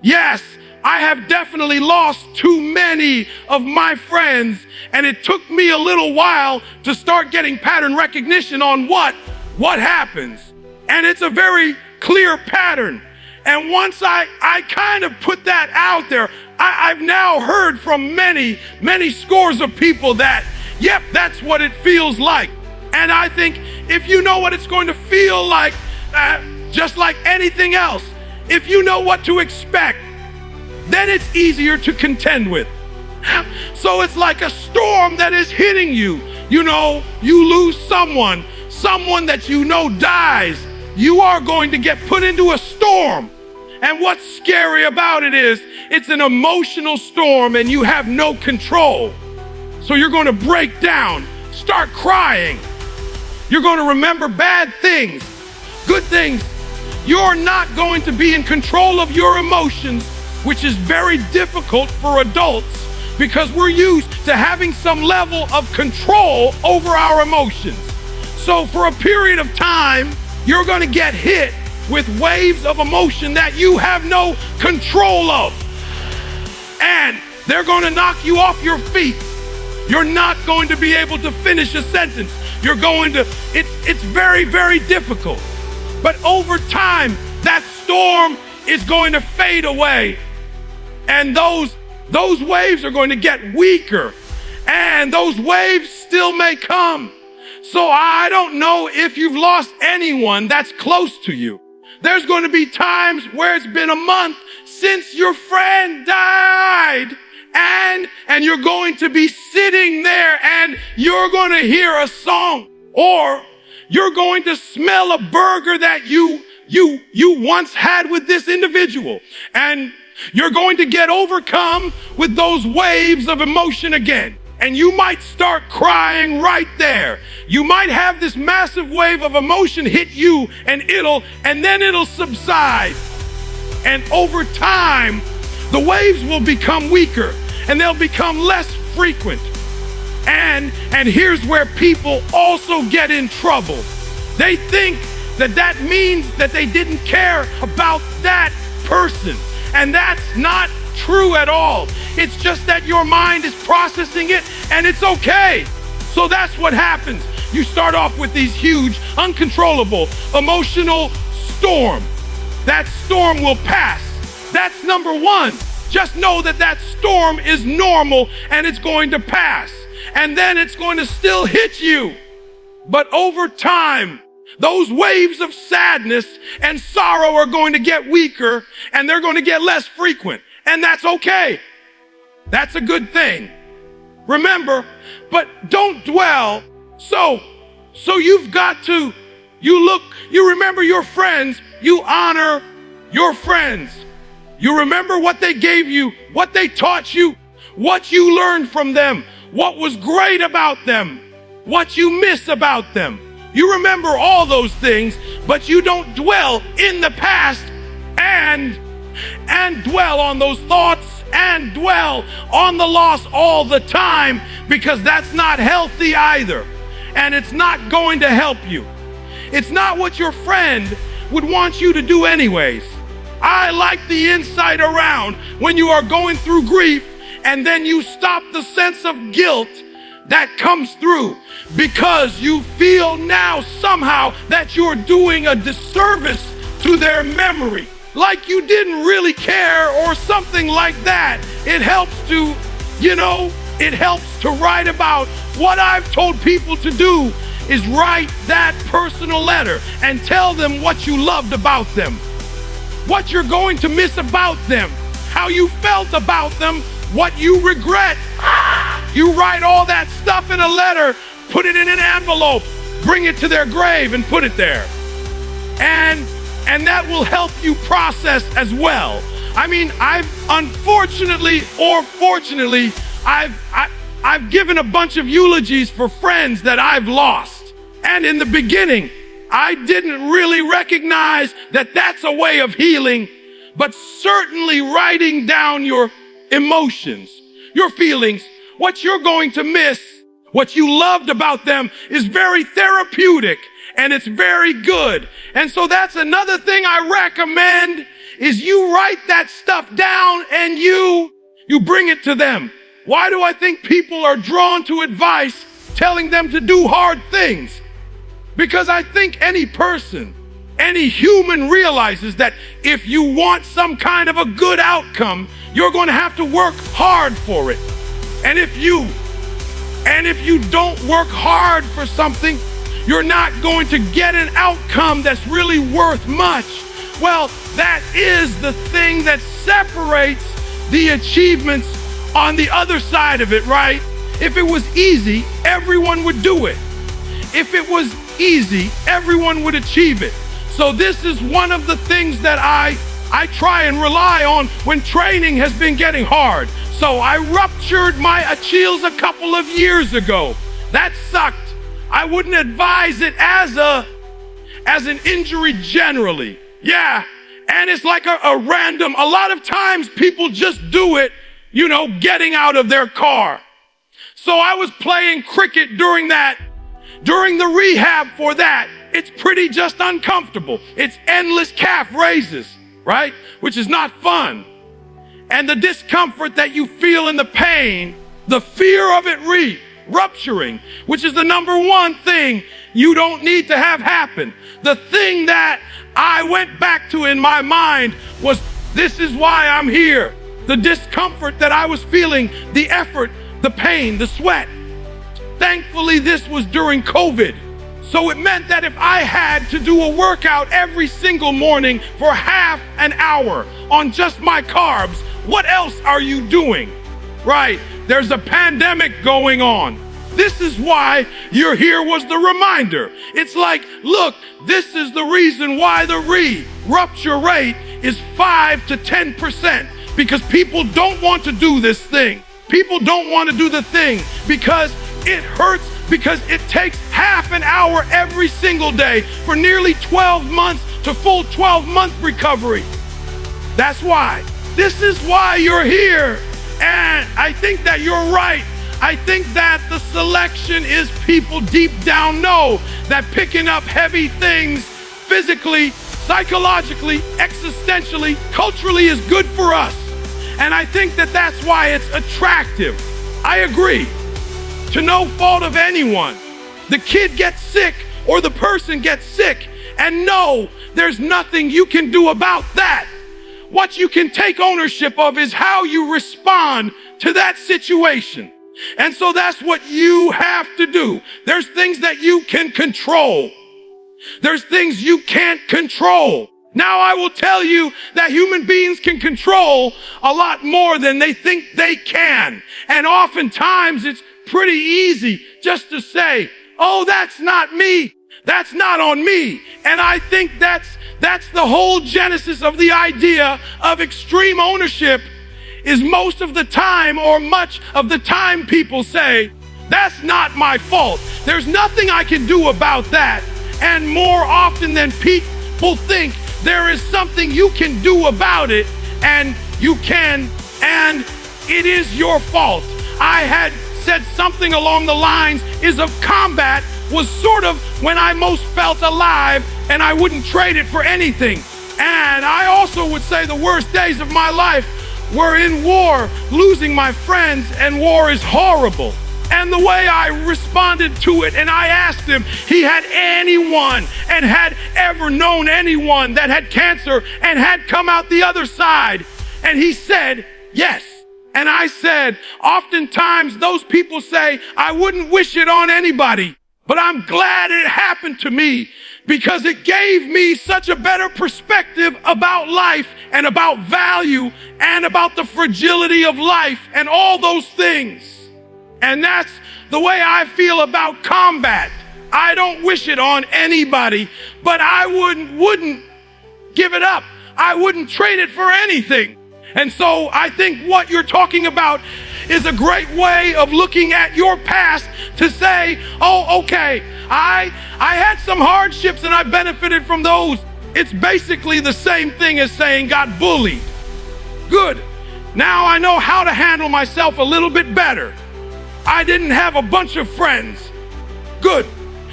Yes, I have definitely lost too many of my friends, and it took me a little while to start getting pattern recognition on what happens. And it's a very clear pattern. And once I kind of put that out there, I've now heard from many scores of people that, yep, that's what it feels like. And I think if you know what it's going to feel like, just like anything else, if you know what to expect, then it's easier to contend with. So it's like a storm that is hitting you. You know, you lose someone that you know dies. You are going to get put into a storm. And what's scary about it is it's an emotional storm and you have no control. So you're going to break down, start crying. You're going to remember bad things, good things. You're not going to be in control of your emotions, which is very difficult for adults because we're used to having some level of control over our emotions. So for a period of time, you're going to get hit with waves of emotion that you have no control of. And they're going to knock you off your feet. You're not going to be able to finish a sentence. You're going to, it's very, very difficult. But over time, that storm is going to fade away. And those waves are going to get weaker. And those waves still may come. So I don't know if you've lost anyone that's close to you. There's going to be times where it's been a month since your friend died. And you're going to be sitting there and you're going to hear a song, or you're going to smell a burger that you once had with this individual. And you're going to get overcome with those waves of emotion again. And you might start crying right there. You might have this massive wave of emotion hit you and then it'll subside. And over time, the waves will become weaker and they'll become less frequent. And here's where people also get in trouble. They think that means that they didn't care about that person. And that's not true at all. It's just that your mind is processing it and it's okay. So that's what happens. You start off with these huge, uncontrollable, emotional storm. That storm will pass. That's number one. Just know that storm is normal and it's going to pass. And then it's going to still hit you. But over time, those waves of sadness and sorrow are going to get weaker and they're going to get less frequent. And that's okay. That's a good thing. Remember, but don't dwell. So you've got to, you remember your friends, you honor your friends. You remember what they gave you, what they taught you, what you learned from them, what was great about them, what you miss about them. You remember all those things, but you don't dwell in the past and dwell on those thoughts and dwell on the loss all the time, because that's not healthy either. And it's not going to help you. It's not what your friend would want you to do anyways. I like the insight around when you are going through grief and then you stop the sense of guilt that comes through because you feel now somehow that you're doing a disservice to their memory, like you didn't really care or something like that. It helps to, it helps to write about what I've told people to do is write that personal letter and tell them what you loved about them, what you're going to miss about them, how you felt about them, what you regret. You write all that stuff in a letter, put it in an envelope, bring it to their grave and put it there. And that will help you process as well. I mean, I've unfortunately or fortunately, I've given a bunch of eulogies for friends that I've lost. And in the beginning, I didn't really recognize that that's a way of healing, but certainly writing down your emotions, your feelings, what you're going to miss, What you loved about them is very therapeutic and it's very good. And so that's another thing I recommend is you write that stuff down and you bring it to them. Why do I think people are drawn to advice telling them to do hard things? Because I think any person, any human realizes that if you want some kind of a good outcome, you're going to have to work hard for it. And if you don't work hard for something, you're not going to get an outcome that's really worth much. Well, that is the thing that separates the achievements on the other side of it, right? If it was easy, everyone would do it. If it was easy, everyone would achieve it. So this is one of the things that I try and rely on when training has been getting hard. So I ruptured my Achilles a couple of years ago. That sucked. I wouldn't advise it as an injury generally. Yeah, and it's like a random, a lot of times people just do it, getting out of their car. So I was playing cricket during the rehab for that. It's pretty just uncomfortable. It's endless calf raises, right? Which is not fun. And the discomfort that you feel in the pain, the fear of it rupturing, which is the number one thing you don't need to have happen. The thing that I went back to in my mind was, this is why I'm here. The discomfort that I was feeling, the effort, the pain, the sweat. Thankfully, this was during COVID. So it meant that if I had to do a workout every single morning for half an hour on just my carbs, what else are you doing? Right? There's a pandemic going on. This is why you're here was the reminder. It's like, look, this is the reason why the rupture rate is 5 to 10%, because people don't want to do this thing. People don't want to do the thing because it hurts, because it takes half an hour every single day for nearly 12 months to full 12-month recovery. That's why. This is why you're here. And I think that you're right. I think that the selection is people deep down know that picking up heavy things physically, psychologically, existentially, culturally is good for us. And I think that that's why it's attractive. I agree. To no fault of anyone. The kid gets sick or the person gets sick, and no, there's nothing you can do about that. What you can take ownership of is how you respond to that situation. And so that's what you have to do. There's things that you can control. There's things you can't control. Now I will tell you that human beings can control a lot more than they think they can. And oftentimes it's pretty easy just to say, oh, that's not me. That's not on me. And I think that's the whole genesis of the idea of extreme ownership, is most of the time, or much of the time, people say, that's not my fault. There's nothing I can do about that. And more often than people think, there is something you can do about it, and you can, and it is your fault. I had said something along the lines of combat was sort of when I most felt alive, and I wouldn't trade it for anything. And I also would say the worst days of my life were in war, losing my friends, and war is horrible. And the way I responded to it, and I asked him, he had anyone and had ever known anyone that had cancer and had come out the other side. And he said, yes. And I said, oftentimes those people say, I wouldn't wish it on anybody, but I'm glad it happened to me, because it gave me such a better perspective about life and about value and about the fragility of life and all those things. And that's the way I feel about combat. I don't wish it on anybody, but I wouldn't give it up. I wouldn't trade it for anything. And so I think what you're talking about is a great way of looking at your past to say, oh, okay, I had some hardships and I benefited from those. It's basically the same thing as saying got bullied. Good. Now I know how to handle myself a little bit better. I didn't have a bunch of friends. Good.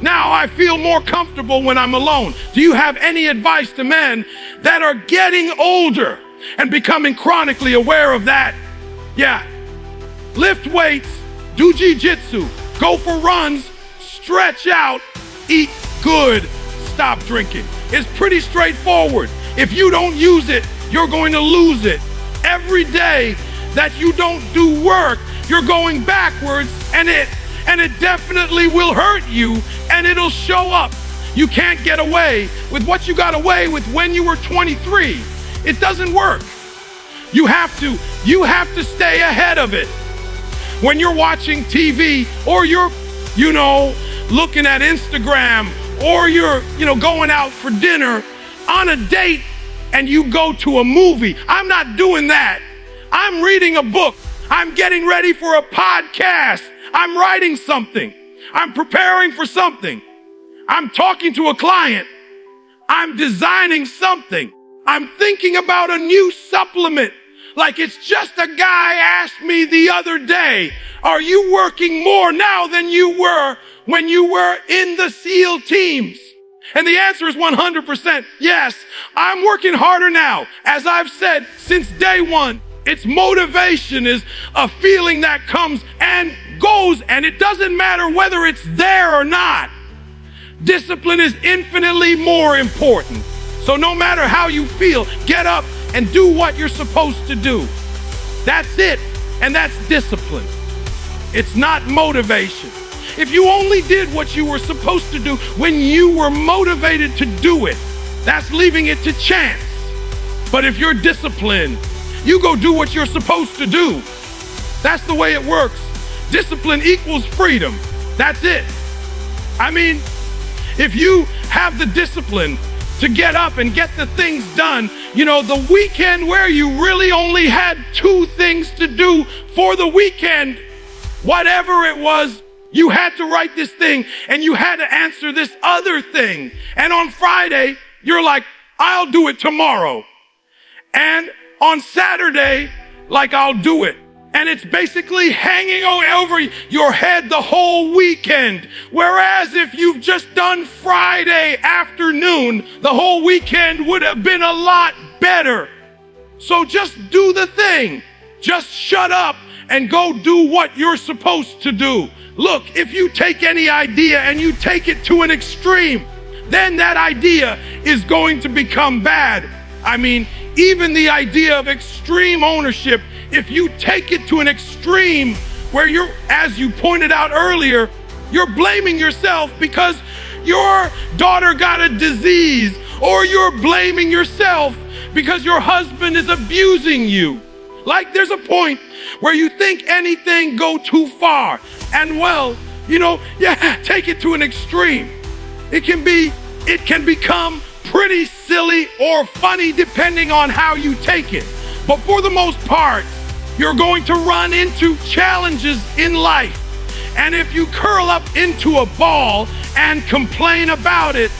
Now I feel more comfortable when I'm alone. Do you have any advice to men that are getting older and becoming chronically aware of that? Yeah. Lift weights, do jiu-jitsu, go for runs, stretch out, eat good, stop drinking. It's pretty straightforward. If you don't use it, you're going to lose it. Every day that you don't do work, you're going backwards, and it definitely will hurt you, and it'll show up. You can't get away with what you got away with when you were 23. It doesn't work. You have to stay ahead of it. When you're watching TV, or you're, looking at Instagram, or you're, going out for dinner, on a date, and you go to a movie. I'm not doing that. I'm reading a book. I'm getting ready for a podcast. I'm writing something. I'm preparing for something. I'm talking to a client. I'm designing something. I'm thinking about a new supplement. Like it's just a guy asked me the other day, are you working more now than you were when you were in the SEAL teams? And the answer is 100% yes. I'm working harder now. As I've said since day one, it's motivation is a feeling that comes and goes, and it doesn't matter whether it's there or not. Discipline is infinitely more important. So no matter how you feel, get up and do what you're supposed to do. That's it, and that's discipline. It's not motivation. If you only did what you were supposed to do when you were motivated to do it, that's leaving it to chance. But if you're disciplined, you go do what you're supposed to do. That's the way it works. Discipline equals freedom. That's it. I mean, if you have the discipline to get up and get the things done, the weekend where you really only had 2 things to do for the weekend, whatever it was, you had to write this thing and you had to answer this other thing. And on Friday, you're like, I'll do it tomorrow. And on Saturday, I'll do it. And it's basically hanging over your head the whole weekend. Whereas if you've just done Friday afternoon, the whole weekend would have been a lot better. So just do the thing. Just shut up and go do what you're supposed to do. Look, if you take any idea and you take it to an extreme, then that idea is going to become bad. I mean, even the idea of extreme ownership, if you take it to an extreme where you're, as you pointed out earlier, you're blaming yourself because your daughter got a disease, or you're blaming yourself because your husband is abusing you. There's a point where you think anything go too far. And take it to an extreme. It can become pretty silly or funny depending on how you take it. But for the most part, you're going to run into challenges in life. And if you curl up into a ball and complain about it,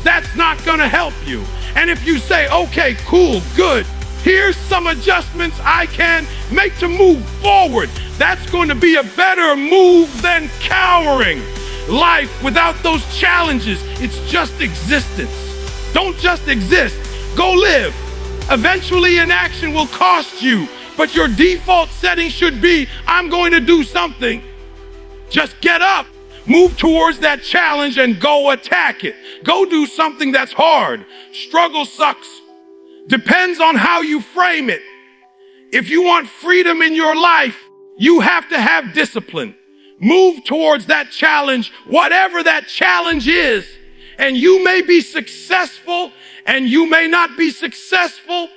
that's not going to help you. And if you say, okay, cool, good, here's some adjustments I can make to move forward, that's going to be a better move than cowering. Life without those challenges, it's just existence. Don't just exist, go live. Eventually inaction will cost you, but your default setting should be, I'm going to do something. Just get up, move towards that challenge and go attack it. Go do something that's hard. Struggle sucks. Depends on how you frame it. If you want freedom in your life, you have to have discipline. Move towards that challenge, whatever that challenge is. And you may be successful and you may not be successful,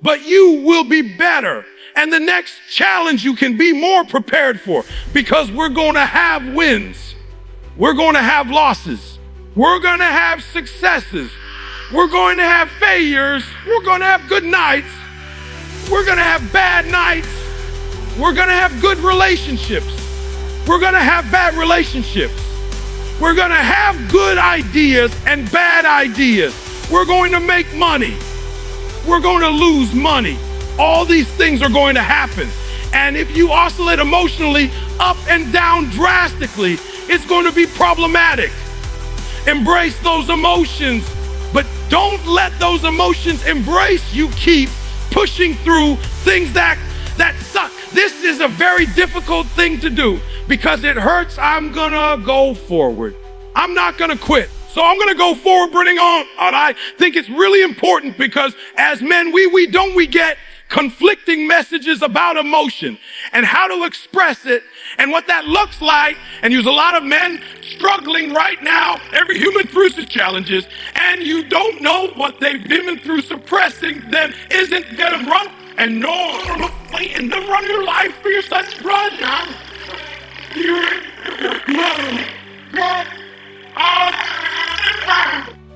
but you will be better. And the next challenge you can be more prepared for, because we're going to have wins. We're going to have losses. We're going to have successes. We're going to have failures. We're going to have good nights. We're going to have bad nights. We're going to have good relationships. We're going to have bad relationships. We're going to have good ideas and bad ideas. We're going to make money. We're going to lose money. All these things are going to happen. And if you oscillate emotionally up and down drastically, it's going to be problematic. Embrace those emotions, but don't let those emotions embrace you. Keep pushing through things that suck. This is a very difficult thing to do because it hurts. I'm gonna go forward. I'm not gonna quit. So I'm gonna go forward, bring on. And I think it's really important because as men, we get conflicting messages about emotion and how to express it and what that looks like. And there's a lot of men struggling right now. Every human through his challenges, and you don't know what they've been through. Suppressing them isn't gonna run. And no, and then run your life for your son. Run now.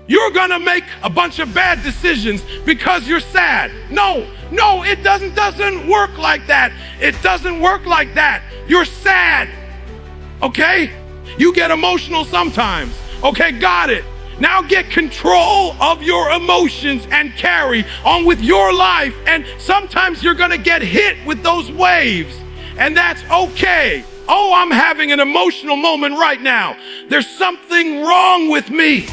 You're gonna make a bunch of bad decisions because you're sad. No, it doesn't work like that. It doesn't work like that. You're sad, okay? You get emotional sometimes, okay? Got it. Now get control of your emotions and carry on with your life. And sometimes you're gonna get hit with those waves, and that's okay. Oh, I'm having an emotional moment right now. There's something wrong with me.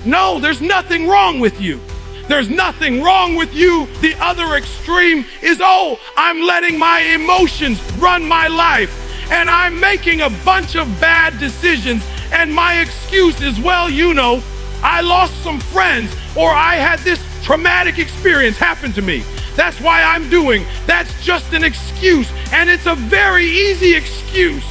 No, there's nothing wrong with you. There's nothing wrong with you. The other extreme is, oh, I'm letting my emotions run my life and I'm making a bunch of bad decisions. And my excuse is, well, I lost some friends or I had this traumatic experience happen to me. That's why I'm doing. That's just an excuse. And it's a very easy excuse.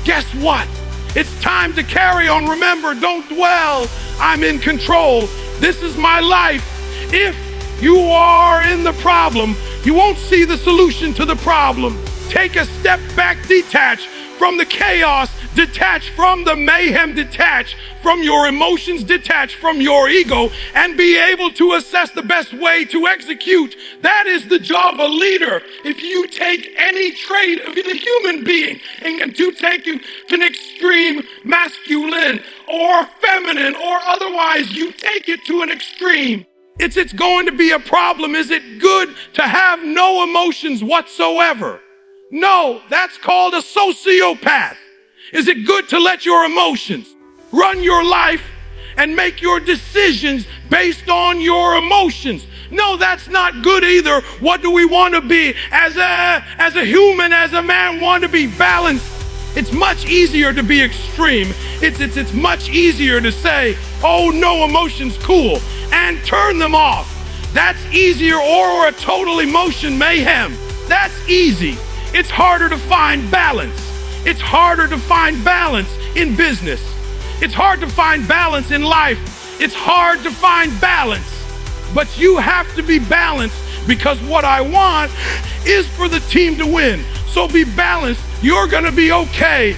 Guess what? It's time to carry on. Remember, don't dwell. I'm in control. This is my life. If you are in the problem, you won't see the solution to the problem. Take a step back, detach from the chaos, detach from the mayhem, detach from your emotions, detach from your ego, and be able to assess the best way to execute. That is the job of a leader. If you take any trait of the human being and to take you to an extreme masculine or feminine or otherwise, you take it to an extreme. It's going to be a problem. Is it good to have no emotions whatsoever? No, that's called a sociopath. Is it good to let your emotions run your life and make your decisions based on your emotions? No, that's not good either. What do we want to be? As a human, as a man, want to be balanced. It's much easier to be extreme. It's much easier to say, oh, no emotions, cool, and turn them off. That's easier, or a total emotion mayhem. That's easy. It's harder to find balance. It's harder to find balance in business. It's hard to find balance in life. It's hard to find balance. But you have to be balanced because what I want is for the team to win. So be balanced. You're gonna be okay.